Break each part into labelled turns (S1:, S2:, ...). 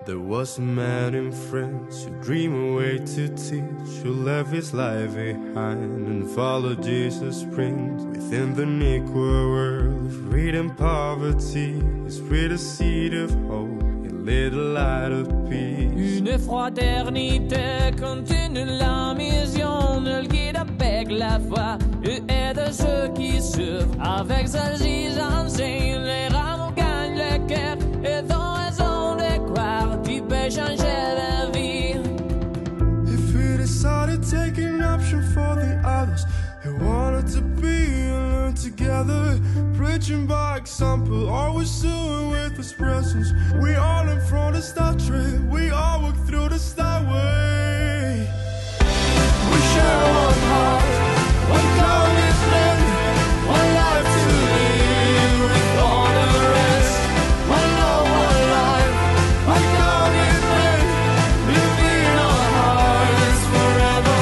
S1: There was a man in France who dreamed a way to teach, who left his life behind and followed Jesus' print. Within the Negro world of greed and poverty, he spread a seed of hope, he lit a light of peace.
S2: Une fraternité continue la mission, ne le guide avec la foi et aide ceux qui souffrent. Avec celle-ci j'enseigne, les rameaux gagnent le cœur et dans raison de croire, tu peux changer la vie.
S1: If we decided taking option for the others, he wanted to be and learn together, preaching by example, always doing with his presence. We all learn from the Star Trek, we all walk through the Star Way. We share one heart, one commitment, one life to live with all the rest. One love, one life, one commitment, living our hearts forever.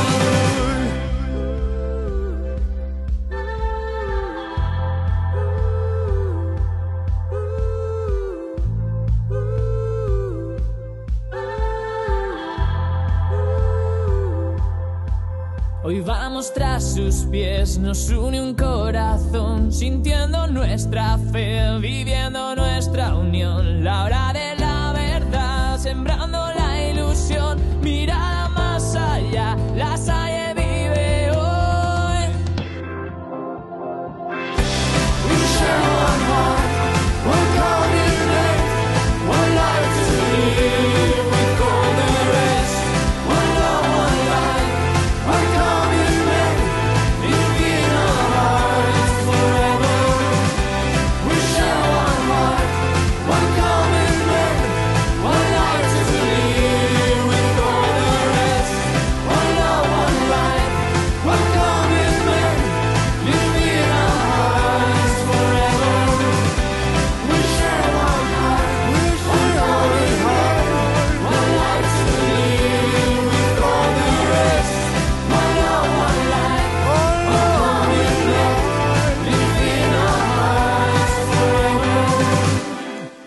S2: Hoy vamos tras sus pies, nos une un corazón, sintiendo nuestra fe, viviendo nuestra unión. La hora de la verdad, sembrando la ilusión, mirada más allá, la Salle vive hoy. We share one heart, one commitment, one life to live with all the rest. One love, one life, one commitment, living our hearts forever. We share one heart, one commitment, one life to live with all the rest. One love, one life, one commitment, living our hearts forever. We share one heart, one commitment, one life to live with all the rest. One love, one life, one commitment, living our hearts forever.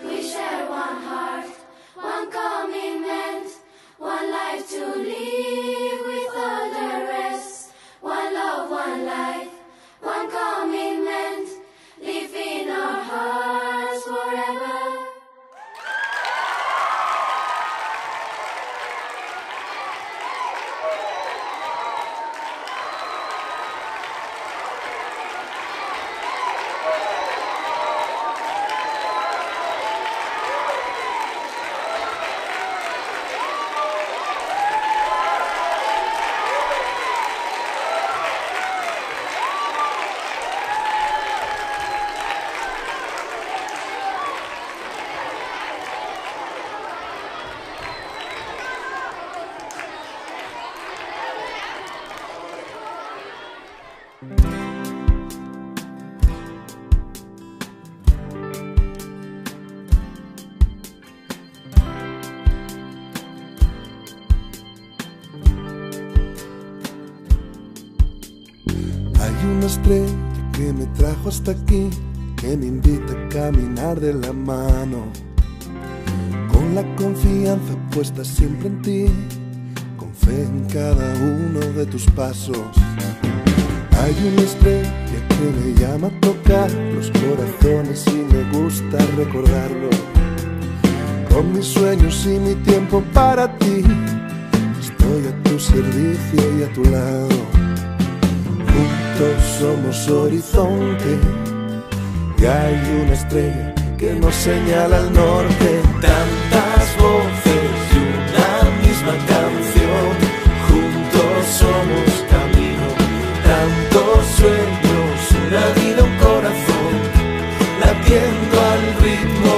S3: We share one heart, one commitment, one life to live with all the rest. One love, one life, one commitment, live in our hearts forever.
S4: Hay una estrella que me trajo hasta aquí, que me invita a caminar de la mano, con la confianza puesta siempre en ti, con fe en cada uno de tus pasos. Hay una estrella que me llama a tocar los corazones y me gusta recordarlo, con mis sueños y mi tiempo para ti, estoy a tu servicio y a tu lado. Juntos somos horizonte y hay una estrella que nos señala al norte. Tantas voces y una misma canción, juntos somos camino. Tantos sueños, una vida, un corazón, latiendo al ritmo.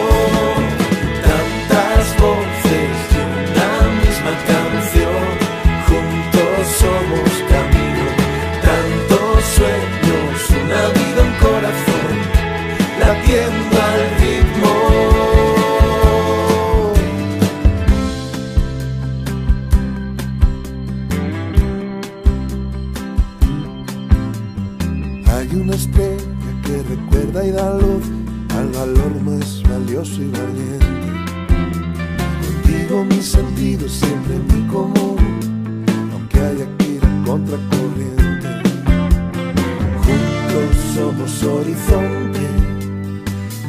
S4: Tantas voces y una misma canción, juntos somos camino. Tantos sueños, una vida, un corazón, latiendo al ritmo. una estrella que recuerda y da luz al valor más valioso y valiente. Contigo mis sentidos siempre muy común, aunque haya que ir a contracorriente. Juntos somos horizonte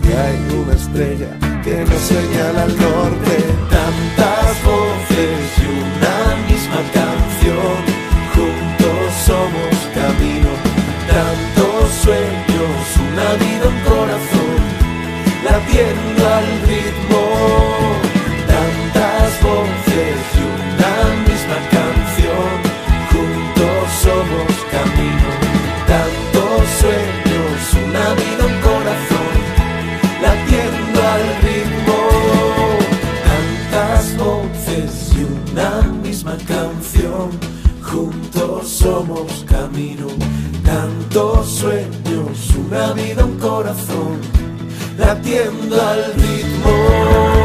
S4: y hay una estrella que nos señala al norte.
S2: Tantas voces y una misma canción, juntos somos camino. Tantos sueños, una vida, un corazón, latiendo al ritmo. Tantas voces y una misma canción, juntos somos camino. Tantos sueños, una vida, un corazón, latiendo al ritmo. Tantas voces y una misma canción, juntos somos camino. Tantos sueños, una vida, un corazón, latiendo al ritmo.